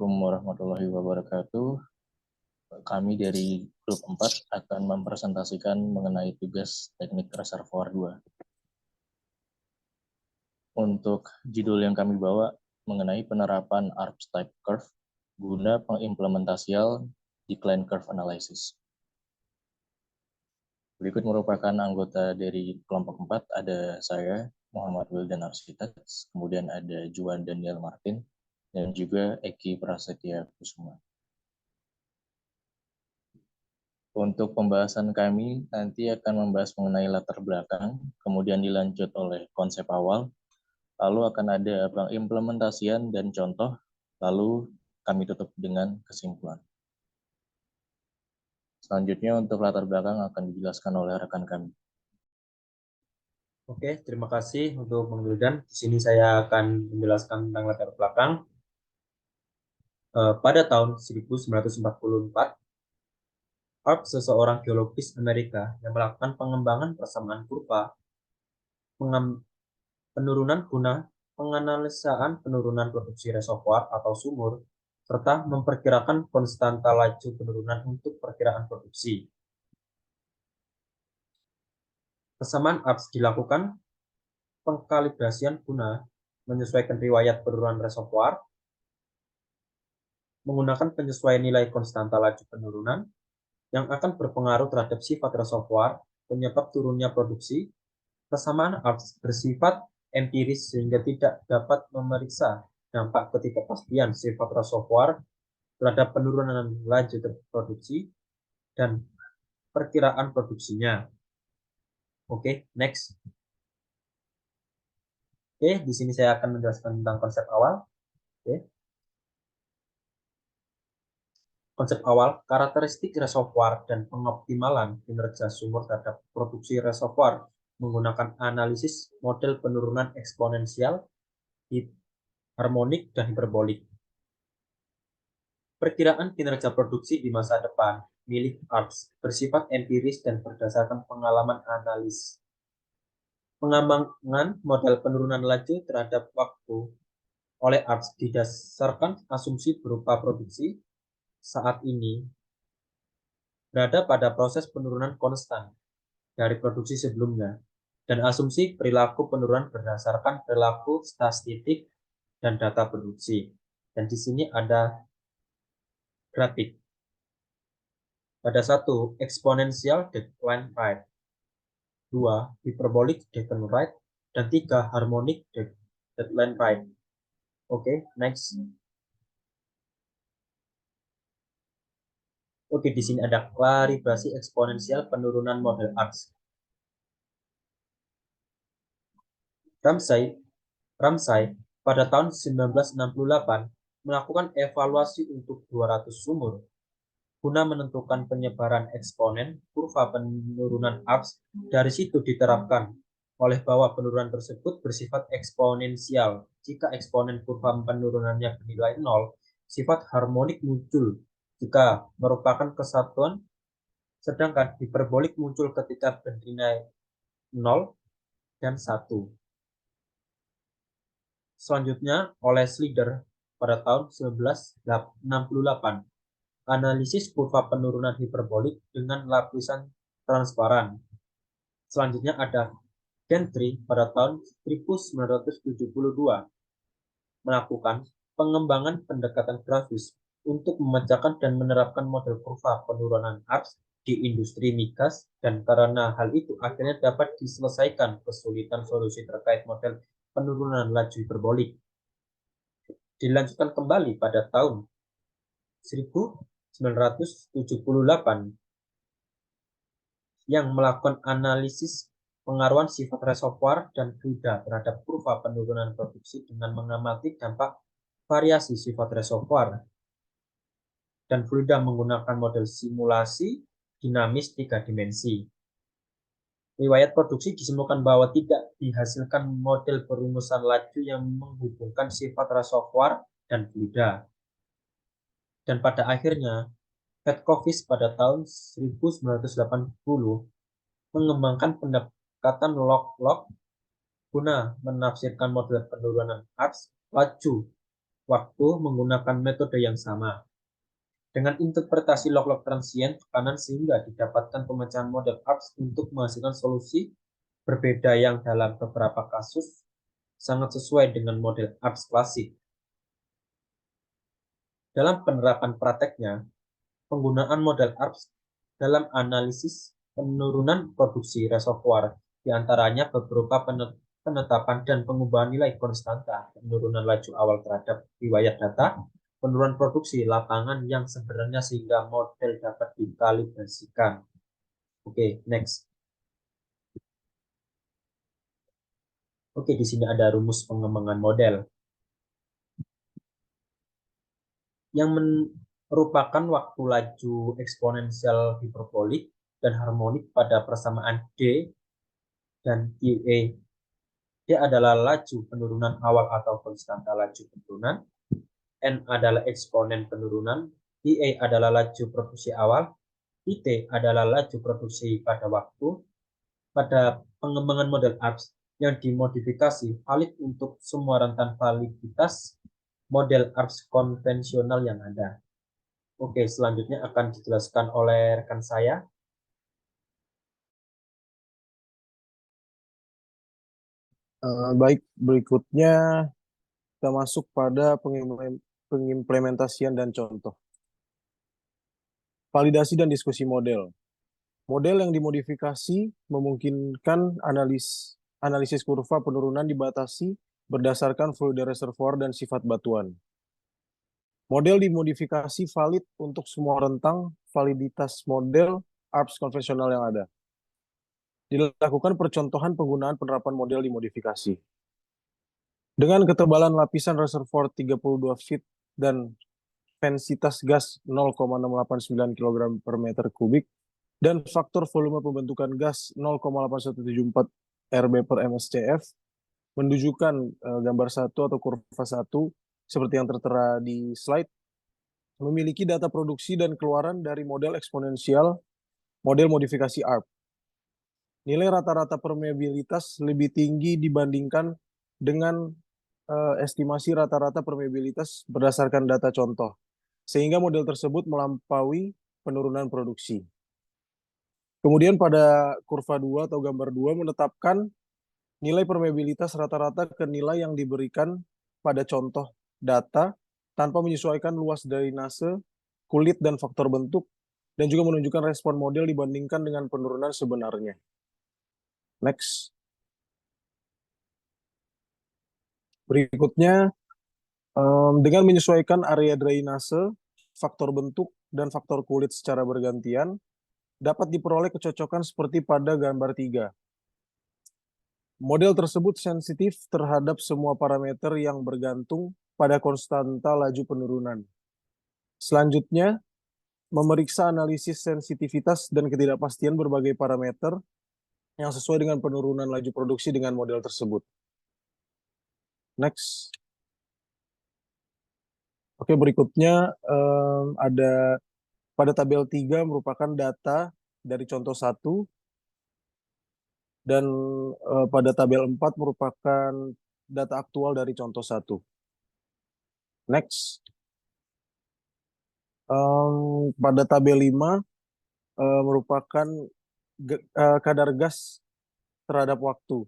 Assalamualaikum warahmatullahi wabarakatuh. Kami dari grup 4 akan mempresentasikan mengenai tugas teknik reservoir 2. Untuk judul yang kami bawa mengenai penerapan ARPS type curve guna pengimplementasian decline curve analysis. Berikut merupakan anggota dari kelompok 4, ada saya, Muhammad Wildan Arsitats, kemudian ada Juan Daniel Martin, dan juga Eki Prasetya Kusuma. Untuk pembahasan kami nanti akan membahas mengenai latar belakang, kemudian dilanjut oleh konsep awal, lalu akan ada pengimplementasian dan contoh, lalu kami tutup dengan kesimpulan. Selanjutnya untuk latar belakang akan dijelaskan oleh rekan kami. Oke, terima kasih untuk Bang Wildan. Di sini saya akan menjelaskan tentang latar belakang. Pada tahun 1944, ARP, seseorang geologis Amerika yang melakukan pengembangan persamaan kurva penurunan guna penganalisaan penurunan produksi reservoir atau sumur, serta memperkirakan konstanta laju penurunan untuk perkiraan produksi. Persamaan ARPS dilakukan pengkalibrasian guna menyesuaikan riwayat penurunan reservoir, menggunakan penyesuaian nilai konstanta laju penurunan yang akan berpengaruh terhadap sifat reservoir, penyebab turunnya produksi. Persamaan ARPS bersifat empiris sehingga tidak dapat memeriksa dampak ketidakpastian sifat reservoir terhadap penurunan laju produksi dan perkiraan produksinya. Oke, next. Oke, di sini saya akan menjelaskan tentang konsep awal. Oke. Konsep awal, karakteristik reservoir dan pengoptimalan kinerja sumur terhadap produksi reservoir menggunakan analisis model penurunan eksponensial, harmonik, dan hiperbolik. Perkiraan kinerja produksi di masa depan milik ARPS bersifat empiris dan berdasarkan pengalaman analis. Pengembangan model penurunan laju terhadap waktu oleh ARPS didasarkan asumsi berupa produksi saat ini berada pada proses penurunan konstan dari produksi sebelumnya, dan asumsi perilaku penurunan berdasarkan perilaku statistik dan data produksi. Dan di sini ada grafik. Pada 1, exponential decline rate, 2, hyperbolic decline rate, dan 3, harmonic decline rate. Oke, next. Oke, di sini ada kalibrasi eksponensial penurunan model ARPS. Ramsay pada tahun 1968 melakukan evaluasi untuk 200 sumur guna menentukan penyebaran eksponen kurva penurunan ARPS. Dari situ diterapkan oleh bahwa penurunan tersebut bersifat eksponensial. Jika eksponen kurva penurunannya bernilai 0, sifat harmonik muncul jika merupakan kesatuan, sedangkan hiperbolik muncul ketika bernilai 0 dan 1. Selanjutnya, oleh Schlieder pada tahun 1968, analisis kurva penurunan hiperbolik dengan lapisan transparan. Selanjutnya ada Gentry pada tahun 1972 melakukan pengembangan pendekatan grafis untuk memecahkan dan menerapkan model kurva penurunan ARPS di industri migas, dan karena hal itu akhirnya dapat diselesaikan kesulitan solusi terkait model penurunan laju hiperbolik. Dilanjutkan kembali pada tahun 1978 yang melakukan analisis pengaruhan sifat reservoir dan fluida terhadap kurva penurunan produksi dengan mengamati dampak variasi sifat reservoir dan fluida menggunakan model simulasi dinamis 3 dimensi. Riwayat produksi disimpulkan bahwa tidak dihasilkan model perumusan laju yang menghubungkan sifat reservoir dan fluida. Dan pada akhirnya, Petkovic pada tahun 1980 mengembangkan pendekatan log-log guna menafsirkan model penurunan ARPS laju waktu menggunakan metode yang sama. Dengan interpretasi log-log transient tekanan sehingga didapatkan pemecahan model ARPS untuk menghasilkan solusi berbeda yang dalam beberapa kasus sangat sesuai dengan model ARPS klasik. Dalam penerapan prakteknya, penggunaan model ARPS dalam analisis penurunan produksi reservoir diantaranya berupa penetapan dan pengubahan nilai konstanta penurunan laju awal terhadap riwayat data, penurunan produksi lapangan yang sebenarnya sehingga model dapat dikalibrasikan. Oke, next. Oke, di sini ada rumus pengembangan model yang merupakan waktu laju eksponensial hiperbolik dan harmonik pada persamaan D dan QE. D adalah laju penurunan awal atau konstanta laju penurunan. N adalah eksponen penurunan. IA adalah laju produksi awal. IT adalah laju produksi pada waktu. Pada pengembangan model ARPS yang dimodifikasi valid untuk semua rentan validitas model ARPS konvensional yang ada. Oke, selanjutnya akan dijelaskan oleh rekan saya. Baik, berikutnya kita masuk pada pengimplementasian dan contoh. Validasi dan diskusi model. Model yang dimodifikasi memungkinkan analisis kurva penurunan dibatasi berdasarkan fluid reservoir dan sifat batuan. Model dimodifikasi valid untuk semua rentang validitas model ARPS konvensional yang ada. Dilakukan percontohan penggunaan penerapan model dimodifikasi. Dengan ketebalan lapisan reservoir 32 feet dan densitas gas 0,689 kg per meter kubik dan faktor volume pembentukan gas 0,8174 Rb per mscf menunjukkan gambar 1 atau kurva 1 seperti yang tertera di slide, memiliki data produksi dan keluaran dari model eksponensial model modifikasi ARP. Nilai rata-rata permeabilitas lebih tinggi dibandingkan dengan estimasi rata-rata permeabilitas berdasarkan data contoh, sehingga model tersebut melampaui penurunan produksi. Kemudian pada kurva 2 atau gambar 2 menetapkan nilai permeabilitas rata-rata ke nilai yang diberikan pada contoh data tanpa menyesuaikan luas drainase, kulit, dan faktor bentuk, dan juga menunjukkan respon model dibandingkan dengan penurunan sebenarnya. Next. Berikutnya, dengan menyesuaikan area drainase, faktor bentuk, dan faktor kulit secara bergantian, dapat diperoleh kecocokan seperti pada gambar 3. Model tersebut sensitif terhadap semua parameter yang bergantung pada konstanta laju penurunan. Selanjutnya, memeriksa analisis sensitivitas dan ketidakpastian berbagai parameter yang sesuai dengan penurunan laju produksi dengan model tersebut. Next. Oke, berikutnya ada pada tabel 3 merupakan data dari contoh 1 dan pada tabel 4 merupakan data aktual dari contoh 1. Next. Pada tabel 5 merupakan kadar gas terhadap waktu.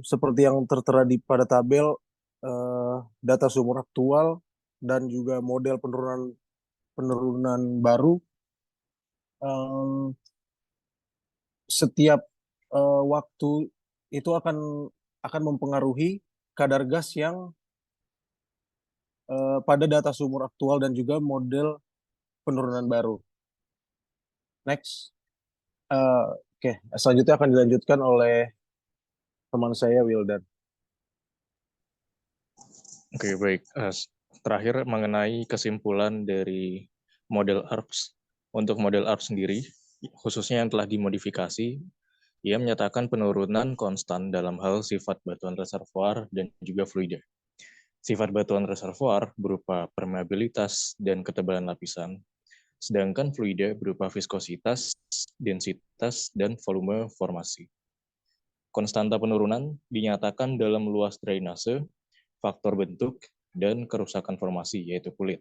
Seperti yang tertera pada tabel, data sumur aktual dan juga model penurunan baru. Setiap waktu itu akan mempengaruhi kadar gas yang pada data sumur aktual dan juga model penurunan baru. Next. Oke, selanjutnya akan dilanjutkan oleh teman saya, Wildan. Oke, baik. Terakhir mengenai kesimpulan dari model ARPS. Untuk model ARPS sendiri, khususnya yang telah dimodifikasi, ia menyatakan penurunan konstan dalam hal sifat batuan reservoir dan juga fluida. Sifat batuan reservoir berupa permeabilitas dan ketebalan lapisan, sedangkan fluida berupa viskositas, densitas, dan volume formasi. Konstanta penurunan dinyatakan dalam luas drainase, faktor bentuk, dan kerusakan formasi, yaitu kulit.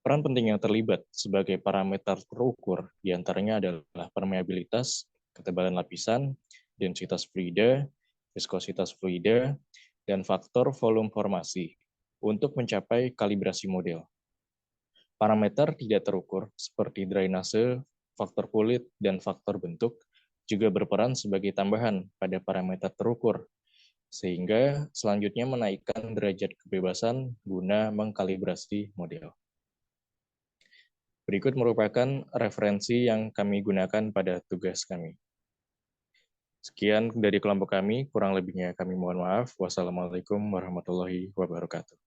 Peran penting yang terlibat sebagai parameter terukur diantaranya adalah permeabilitas, ketebalan lapisan, densitas fluida, viskositas fluida, dan faktor volume formasi untuk mencapai kalibrasi model. Parameter tidak terukur seperti drainase, faktor kulit, dan faktor bentuk juga berperan sebagai tambahan pada parameter terukur, sehingga selanjutnya menaikkan derajat kebebasan guna mengkalibrasi model. Berikut merupakan referensi yang kami gunakan pada tugas kami. Sekian dari kelompok kami, kurang lebihnya kami mohon maaf. Wassalamualaikum warahmatullahi wabarakatuh.